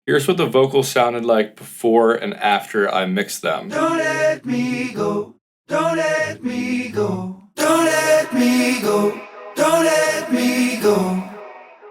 Here's what the vocals sounded like before and after I mixed them. Don't let me go, don't let me go, don't let me go, don't let me go,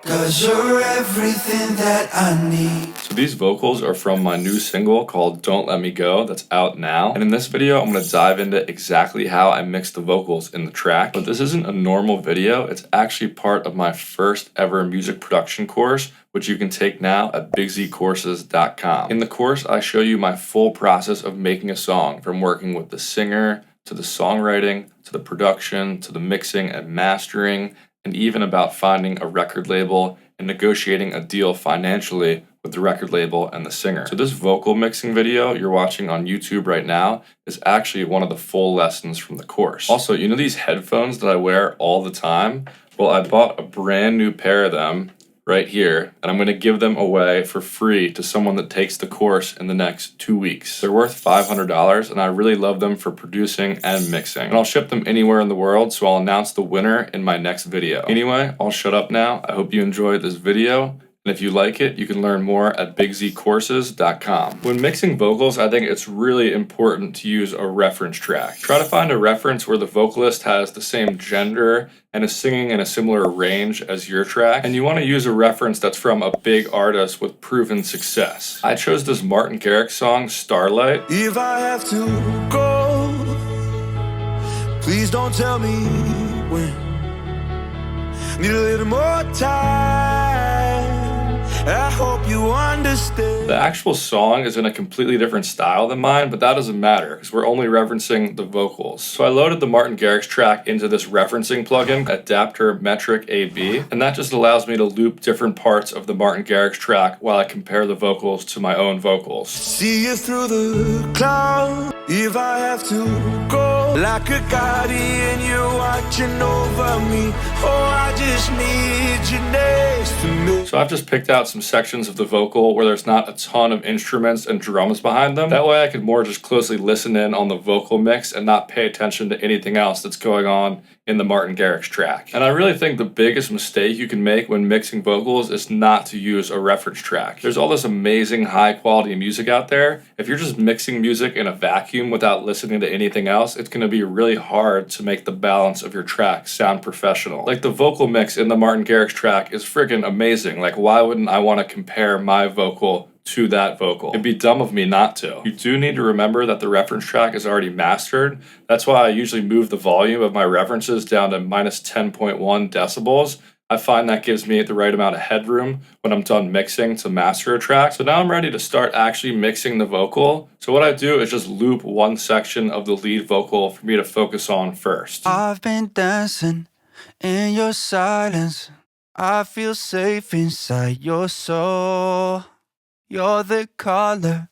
'cause you're everything that I need. So these vocals are from my new single called Don't Let Me Go that's out now. And in this video, I'm going to dive into exactly how I mixed the vocals in the track. But this isn't a normal video. It's actually part of my first ever music production course, which you can take now at bigzcourses.com. In the course, I show you my full process of making a song, from working with the singer, to the songwriting, to the production, to the mixing and mastering, and even about finding a record label and negotiating a deal financially with the record label and the singer. So this vocal mixing video you're watching on YouTube right now is actually one of the full lessons from the course. Also, you know these headphones that I wear all the time? Well, I bought a brand new pair of them right here, and I'm going to give them away for free to someone that takes the course in the next 2 weeks. They're worth $500, and I really love them for producing and mixing. And I'll ship them anywhere in the world, so I'll announce the winner in my next video. Anyway, I'll shut up now. I hope you enjoyed this video. And if you like it, you can learn more at bigzcourses.com. When mixing vocals, I think it's really important to use a reference track. Try to find a reference where the vocalist has the same gender and is singing in a similar range as your track. And you want to use a reference that's from a big artist with proven success. I chose this Martin Garrix song, Starlight. If I have to go, please don't tell me when. Need a little more time. I hope you understand. The actual song is in a completely different style than mine, but that doesn't matter because we're only referencing the vocals. So I loaded the Martin Garrix track into this referencing plugin, Adapter Metric AB, and that just allows me to loop different parts of the Martin Garrix track while I compare the vocals to my own vocals. See you through the clouds if I have to go, like a guardian, you're watching over me. Oh, I just need you next to me. So I've just picked out some sections of the vocal where there's not a ton of instruments and drums behind them. That way I could more just closely listen in on the vocal mix and not pay attention to anything else that's going on in the Martin Garrix track. And I really think the biggest mistake you can make when mixing vocals is not to use a reference track. There's all this amazing high quality music out there. If you're just mixing music in a vacuum without listening to anything else, it's going to be really hard to make the balance of your track sound professional. Like the vocal mix in the Martin Garrix track is freaking amazing. Like why wouldn't I want to compare my vocal to that vocal? It'd be dumb of me not to. You do need to remember that the reference track is already mastered. That's why I usually move the volume of my references down to minus 10.1 decibels. I find that gives me the right amount of headroom when I'm done mixing to master a track. So now I'm ready to start actually mixing the vocal. So what I do is just loop one section of the lead vocal for me to focus on first. I've been dancing in your silence. I feel safe inside your soul. You're the color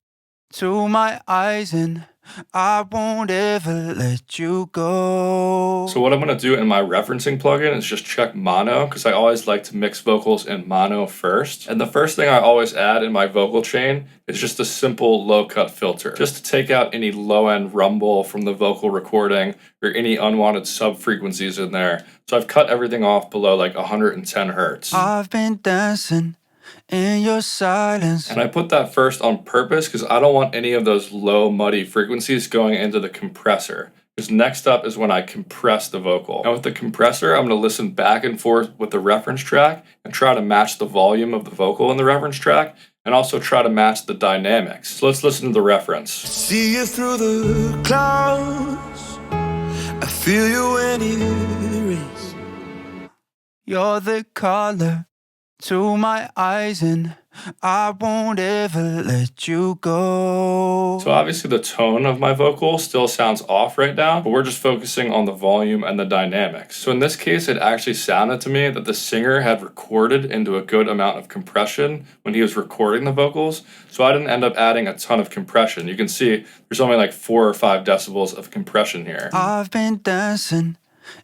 to my eyes, and I won't ever let you go. So what I'm going to do in my referencing plugin is just check mono, because I always like to mix vocals in mono first. And the first thing I always add in my vocal chain is just a simple low cut filter, just to take out any low end rumble from the vocal recording or any unwanted sub frequencies in there. So I've cut everything off below like 110 hertz. I've been dancing in your silence. And I put that first on purpose because I don't want any of those low muddy frequencies going into the compressor. Because next up is when I compress the vocal. And with the compressor, I'm going to listen back and forth with the reference track and try to match the volume of the vocal in the reference track, and also try to match the dynamics. So let's listen to the reference. See you through the clouds. I feel you when it rains. You're the color to my eyes, and I won't ever let you go. So obviously the tone of my vocal still sounds off right now, but we're just focusing on the volume and the dynamics. So in this case, it actually sounded to me that the singer had recorded into a good amount of compression when he was recording the vocals. So I didn't end up adding a ton of compression. You can see there's only like 4 or 5 decibels of compression here. I've been dancing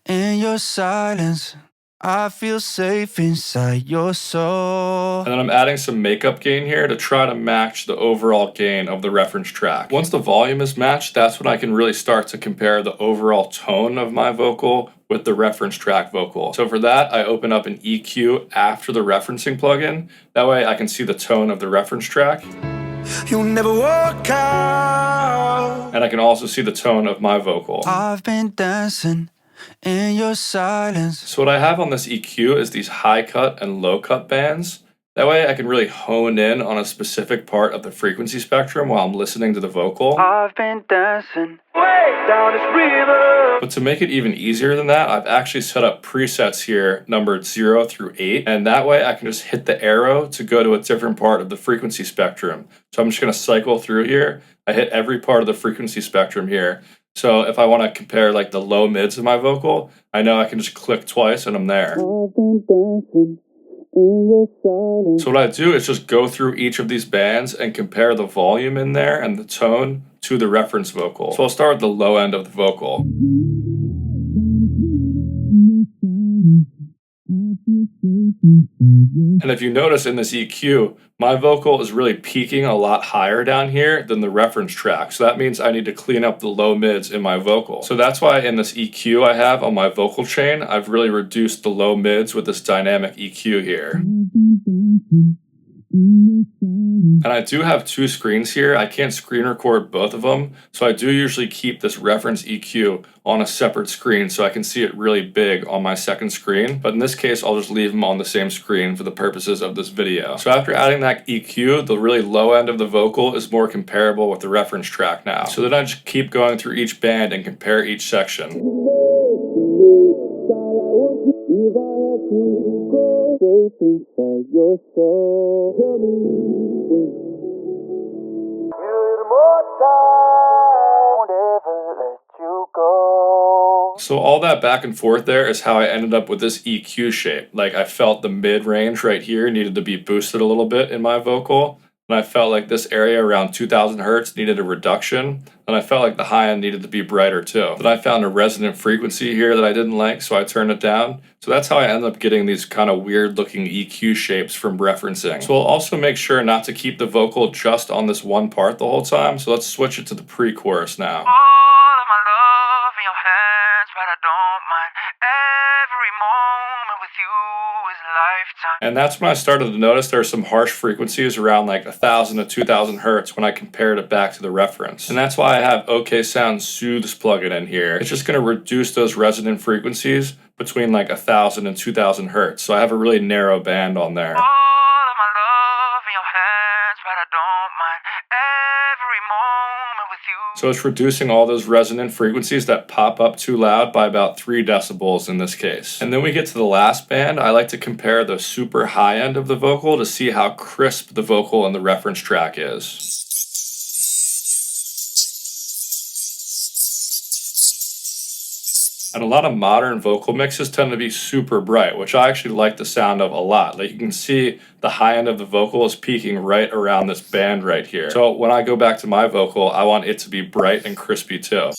in your silence. I feel safe inside your soul. And then I'm adding some makeup gain here to try to match the overall gain of the reference track. Once the volume is matched, that's when I can really start to compare the overall tone of my vocal with the reference track vocal. So for that, I open up an EQ after the referencing plugin. That way I can see the tone of the reference track. You'll never walk out. And I can also see the tone of my vocal. I've been dancing in your silence. So what I have on this EQ is these high cut and low cut bands. That way I can really hone in on a specific part of the frequency spectrum while I'm listening to the vocal. I've been dancing way down this river. But to make it even easier than that, I've actually set up presets here numbered 0 through 8. And that way I can just hit the arrow to go to a different part of the frequency spectrum. So I'm just going to cycle through here. I hit every part of the frequency spectrum here. So if I want to compare like the low mids of my vocal, I know I can just click twice and I'm there. I've been dancing in your silence. So what I do is just go through each of these bands and compare the volume in there and the tone to the reference vocal. So I'll start with the low end of the vocal. And if you notice in this EQ, my vocal is really peaking a lot higher down here than the reference track. So that means I need to clean up the low mids in my vocal. So that's why in this EQ I have on my vocal chain, I've really reduced the low mids with this dynamic EQ here. And I do have two screens here. I can't screen record both of them. So I do usually keep this reference EQ on a separate screen so I can see it really big on my second screen. But in this case, I'll just leave them on the same screen for the purposes of this video. So after adding that EQ, the really low end of the vocal is more comparable with the reference track now. So then I just keep going through each band and compare each section. Inside your soul. Tell me when. Need a little more time. Won't ever let you go. So all that back and forth there is how I ended up with this EQ shape. Like I felt the mid range right here needed to be boosted a little bit in my vocal. And I felt like this area around 2000 hertz needed a reduction. And I felt like the high end needed to be brighter too. Then I found a resonant frequency here that I didn't like, so I turned it down. So that's how I ended up getting these kind of weird looking EQ shapes from referencing. So I'll also make sure not to keep the vocal just on this one part the whole time. So let's switch it to the pre-chorus now. All of my love in your hands, but I don't mind. Every moment with you is a lifetime. And that's when I started to notice there are some harsh frequencies around like 1000 to 2000 hertz when I compared it back to the reference. And that's why I have OK Sound Soothes plugin in here. It's just going to reduce those resonant frequencies between like 1000 and 2000 hertz. So I have a really narrow band on there. All of my love in your hands, but I don't mind. Every moment with you. So it's reducing all those resonant frequencies that pop up too loud by about 3 decibels in this case. And then we get to the last band. I like to compare the super high end of the vocal to see how crisp the vocal in the reference track is. And a lot of modern vocal mixes tend to be super bright, which I actually like the sound of a lot. Like you can see the high end of the vocal is peaking right around this band right here. So when I go back to my vocal, I want it to be bright and crispy too.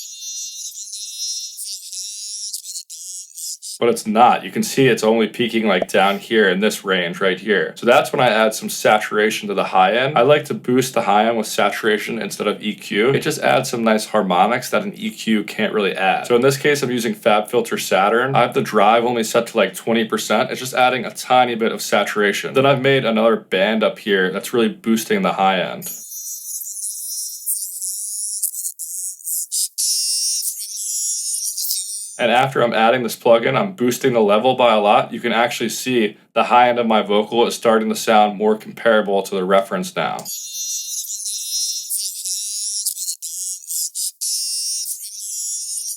But it's not. You can see it's only peaking like down here in this range right here. So that's when I add some saturation to the high end. I like to boost the high end with saturation instead of EQ. It just adds some nice harmonics that an EQ can't really add. So in this case, I'm using FabFilter Saturn. I have the drive only set to like 20%. It's just adding a tiny bit of saturation. Then I've made another band up here that's really boosting the high end. And after I'm adding this plugin, I'm boosting the level by a lot. You can actually see the high end of my vocal is starting to sound more comparable to the reference now.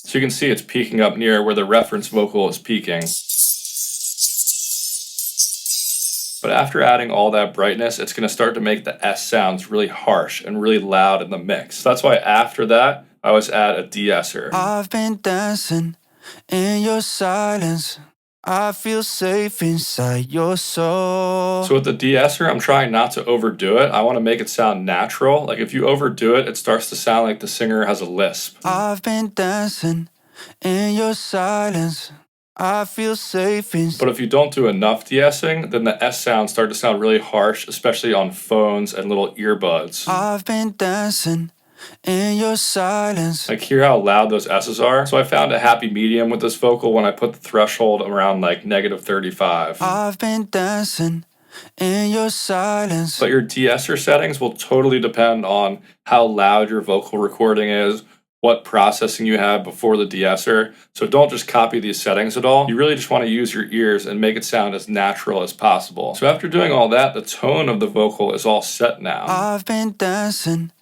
So you can see it's peaking up near where the reference vocal is peaking. But after adding all that brightness, it's going to start to make the S sounds really harsh and really loud in the mix. So that's why after that, I always add a de-esser. I've been dancing in your silence. I feel safe inside your soul. So with the de-esser, I'm trying not to overdo it. I want to make it sound natural. Like if you overdo it, it starts to sound like the singer has a lisp. I've been dancing in your silence. I feel safe in. But if you don't do enough de-essing, then the S sounds start to sound really harsh, especially on phones and little earbuds. I've been dancing in your silence. Like, hear how loud those S's are? So I found a happy medium with this vocal when I put the threshold around like -35. I've been dancing in your silence. But your de-esser settings will totally depend on how loud your vocal recording is, what processing you have before the de-esser. So don't just copy these settings at all. You really just want to use your ears and make it sound as natural as possible. So after doing all that, the tone of the vocal is all set now. I've been dancing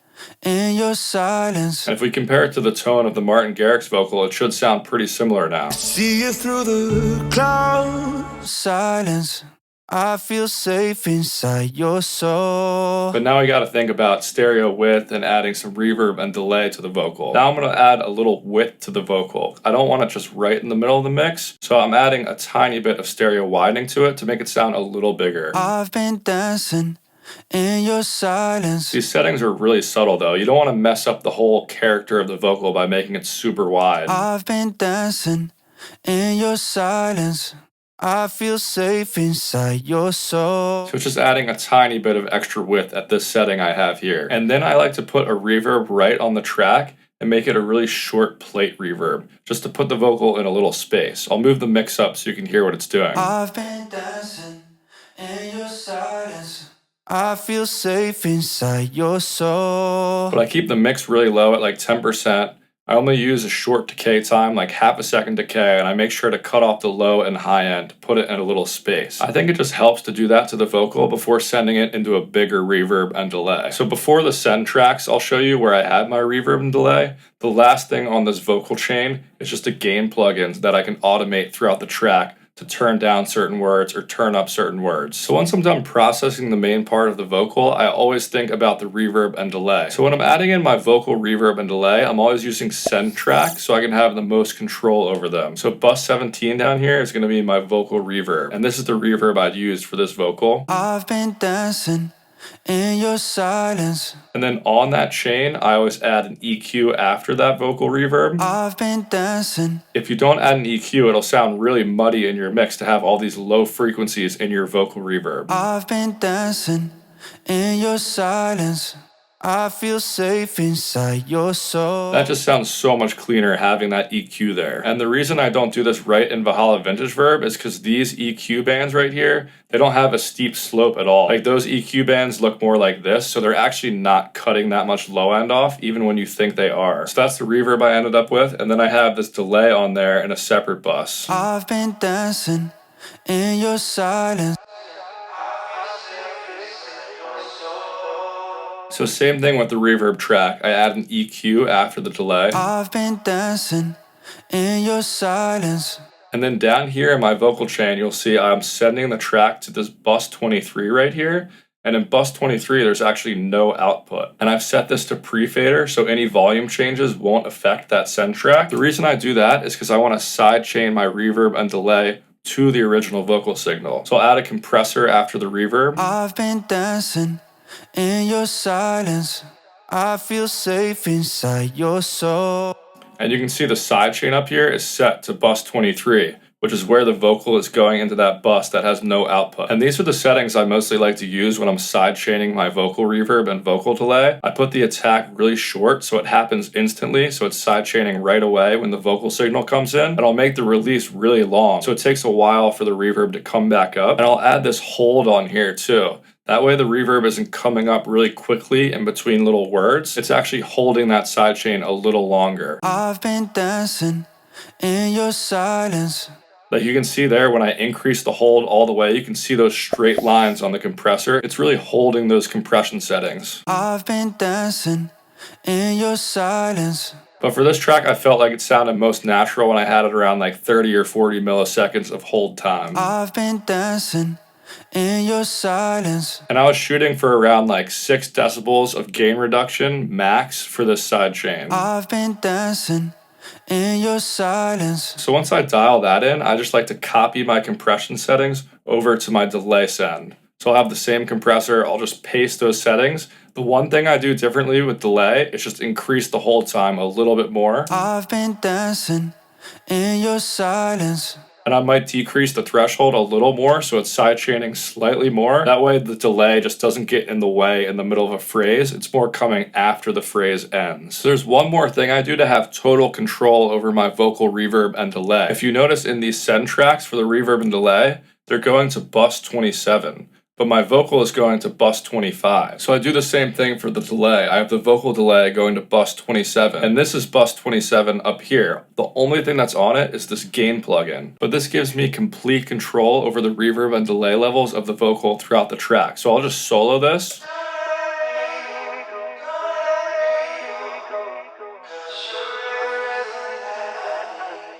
in your silence. And if we compare it to the tone of the Martin Garrix vocal, it should sound pretty similar now. See you through the clouds. Silence. I feel safe inside your soul. But now we got to think about stereo width and adding some reverb and delay to the vocal. Now I'm going to add a little width to the vocal. I don't want it just right in the middle of the mix, so I'm adding a tiny bit of stereo widening to it to make it sound a little bigger. I've been dancing in your silence. These settings are really subtle though. You don't want to mess up the whole character of the vocal by making it super wide. I've been dancing in your silence. I feel safe inside your soul. So it's just adding a tiny bit of extra width at this setting I have here. And then I like to put a reverb right on the track and make it a really short plate reverb, just to put the vocal in a little space. I'll move the mix up so you can hear what it's doing. I've been dancing in your silence. I feel safe inside your soul. But I keep the mix really low at like 10%. I only use a short decay time, like half a second decay, and I make sure to cut off the low and high end to put it in a little space. I think it just helps to do that to the vocal before sending it into a bigger reverb and delay. So before the send tracks, I'll show you where I add my reverb and delay. The last thing on this vocal chain is just a gain plugin that I can automate throughout the track to turn down certain words or turn up certain words. So once I'm done processing the main part of the vocal, I always think about the reverb and delay. So when I'm adding in my vocal reverb and delay, I'm always using send track so I can have the most control over them. So bus 17 down here is gonna be my vocal reverb. And this is the reverb I'd use for this vocal. I've been dancing in your silence. And then on that chain, I always add an EQ after that vocal reverb. I've been dancing. If you don't add an EQ, it'll sound really muddy in your mix to have all these low frequencies in your vocal reverb. I've been dancing in your silence. I feel safe inside your soul. That just sounds so much cleaner having that EQ there. And the reason I don't do this right in Valhalla Vintage Verb is because these EQ bands right here, they don't have a steep slope at all. Like those EQ bands look more like this, so they're actually not cutting that much low end off, even when you think they are. So that's the reverb I ended up with, and then I have this delay on there in a separate bus. I've been dancing in your silence. So same thing with the reverb track. I add an EQ after the delay. I've been dancing in your silence. And then down here in my vocal chain, you'll see I'm sending the track to this bus 23 right here. And in bus 23, there's actually no output. And I've set this to pre-fader, so any volume changes won't affect that send track. The reason I do that is because I want to side chain my reverb and delay to the original vocal signal. So I'll add a compressor after the reverb. I've been dancing in your silence. I feel safe inside your soul. And you can see the side chain up here is set to bus 23, which is where the vocal is going into that bus that has no output. And these are the settings I mostly like to use when I'm side chaining my vocal reverb and vocal delay. I put the attack really short so it happens instantly, so it's side chaining right away when the vocal signal comes in. And I'll make the release really long, so it takes a while for the reverb to come back up. And I'll add this hold on here too. That way the reverb isn't coming up really quickly in between little words. It's actually holding that sidechain a little longer. I've been dancing in your silence. Like you can see there, when I increase the hold all the way, you can see those straight lines on the compressor. It's really holding those compression settings. I've been dancing in your silence. But for this track, I felt like it sounded most natural when I had it around like 30 or 40 milliseconds of hold time. I've been dancing in your silence. And I was shooting for around like 6 decibels of gain reduction max for this side chain. I've been dancing in your silence. So once I dial that in, I just like to copy my compression settings over to my delay send. So I'll have the same compressor, I'll just paste those settings. The one thing I do differently with delay is just increase the hold time a little bit more. I've been dancing in your silence. and I might decrease the threshold a little more so it's sidechaining slightly more. That way the delay just doesn't get in the way in the middle of a phrase. It's more coming after the phrase ends. There's one more thing I do to have total control over my vocal reverb and delay. If you notice in these send tracks for the reverb and delay, they're going to bus 27. But my vocal is going to bus 25. So I do the same thing for the delay. I have the vocal delay going to bus 27, and this is bus 27 up here. The only thing that's on it is this gain plugin. But this gives me complete control over the reverb and delay levels of the vocal throughout the track. So I'll just solo this.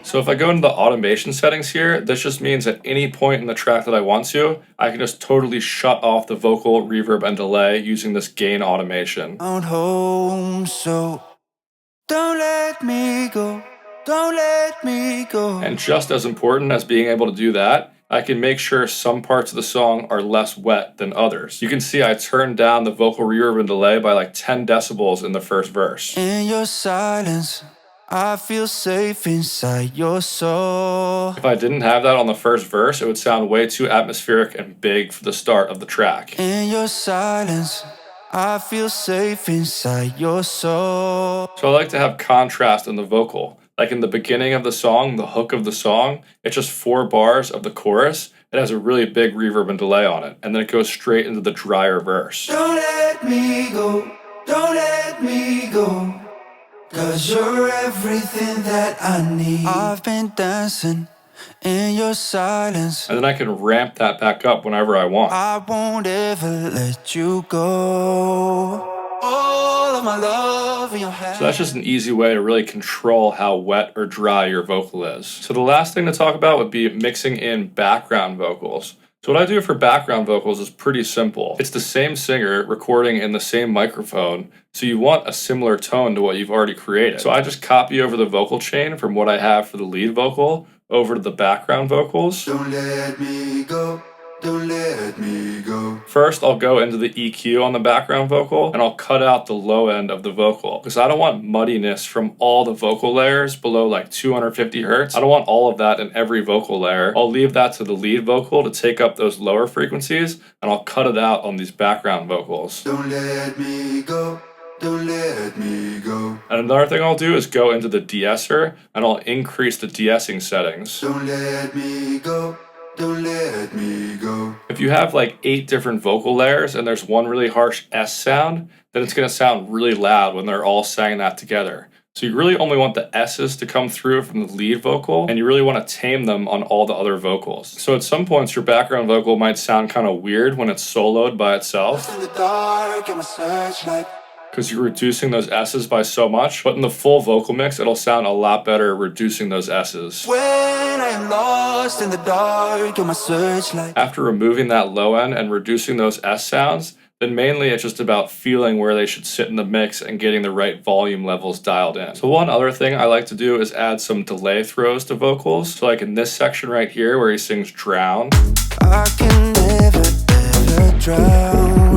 So if I go into the automation settings here, this just means at any point in the track that I want to, I can just totally shut off the vocal reverb and delay using this gain automation. Don't home, so don't let me go. Don't let me go. And just as important as being able to do that, I can make sure some parts of the song are less wet than others. You can see I turned down the vocal reverb and delay by like 10 decibels in the first verse. In your silence, I feel safe inside your soul. If I didn't have that on the first verse, it would sound way too atmospheric and big for the start of the track. In your silence, I feel safe inside your soul. So I like to have contrast in the vocal. Like in the beginning of the song, the hook of the song, it's just 4 bars of the chorus. It has a really big reverb and delay on it. And then it goes straight into the drier verse. Don't let me go. Don't let me go. 'Cause you're everything that I need. I've been dancing in your silence, And then I can ramp that back up whenever I want. I won't ever let you go. All of my love in your hands. So that's just an easy way to really control how wet or dry your vocal is. So the last thing to talk about would be mixing in background vocals. So what I do for background vocals is pretty simple. It's the same singer recording in the same microphone, so you want a similar tone to what you've already created. So I just copy over the vocal chain from what I have for the lead vocal over to the background vocals. Don't let me go. Don't let me go. First, I'll go into the EQ on the background vocal, and I'll cut out the low end of the vocal, because I don't want muddiness from all the vocal layers below like 250 hertz. I don't want all of that in every vocal layer. I'll leave that to the lead vocal to take up those lower frequencies, and I'll cut it out on these background vocals. Don't let me go. Don't let me go. And another thing I'll do is go into the de-esser, and I'll increase the de-essing settings. Don't let me go. Don't let me go. If you have like 8 different vocal layers and there's one really harsh S sound, then it's going to sound really loud when they're all saying that together. So you really only want the S's to come through from the lead vocal, and you really want to tame them on all the other vocals. So at some points your background vocal might sound kind of weird when it's soloed by itself, In the dark, I'm a searchlight. because you're reducing those S's by so much, but in the full vocal mix, it'll sound a lot better reducing those S's. When I am lost in the dark, you're my searchlight. After removing that low end and reducing those S sounds, then mainly it's just about feeling where they should sit in the mix and getting the right volume levels dialed in. So one other thing I like to do is add some delay throws to vocals. So like in this section right here where he sings drown, I can never, ever drown.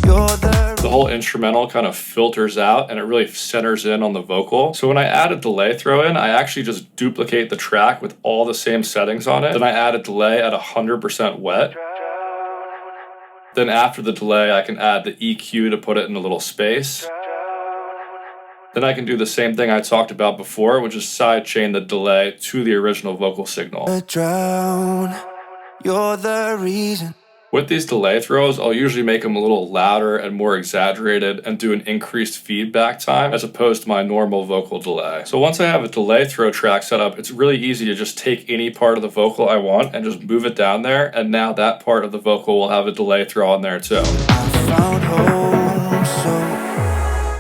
You're the whole instrumental kind of filters out and it really centers in on the vocal. So when I add a delay throw in, I actually just duplicate the track with all the same settings on it. Then I add a delay at 100% wet. Then after the delay, I can add the EQ to put it in a little space. Then I can do the same thing I talked about before, which is sidechain the delay to the original vocal signal. drown. You're the reason. With these delay throws, I'll usually make them a little louder and more exaggerated and do an increased feedback time as opposed to my normal vocal delay. So once I have a delay throw track set up, it's really easy to just take any part of the vocal I want and just move it down there, and now that part of the vocal will have a delay throw on there too. I found home,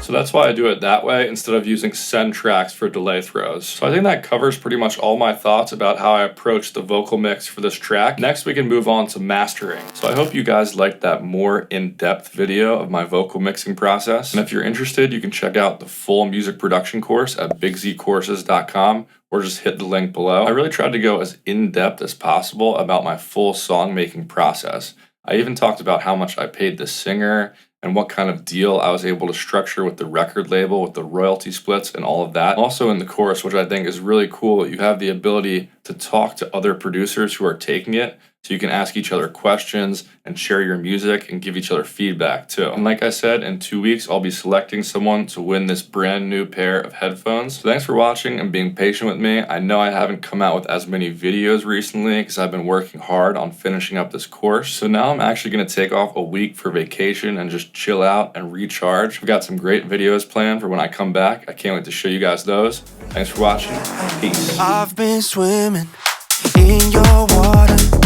So that's why I do it that way instead of using send tracks for delay throws. So I think that covers pretty much all my thoughts about how I approach the vocal mix for this track. Next we can move on to mastering. So I hope you guys liked that more in-depth video of my vocal mixing process. And if you're interested, you can check out the full music production course at bigzcourses.com or just hit the link below. I really tried to go as in-depth as possible about my full song making process. I even talked about how much I paid the singer and what kind of deal I was able to structure with the record label, with the royalty splits and all of that. Also in the course, which I think is really cool, you have the ability to talk to other producers who are taking it, so you can ask each other questions and share your music and give each other feedback too. And like I said, in 2 weeks, I'll be selecting someone to win this brand new pair of headphones. So thanks for watching and being patient with me. I know I haven't come out with as many videos recently because I've been working hard on finishing up this course. So now I'm actually going to take off a week for vacation and just chill out and recharge. We've got some great videos planned for when I come back. I can't wait to show you guys those. Thanks for watching. Peace. I've been swimming in your water.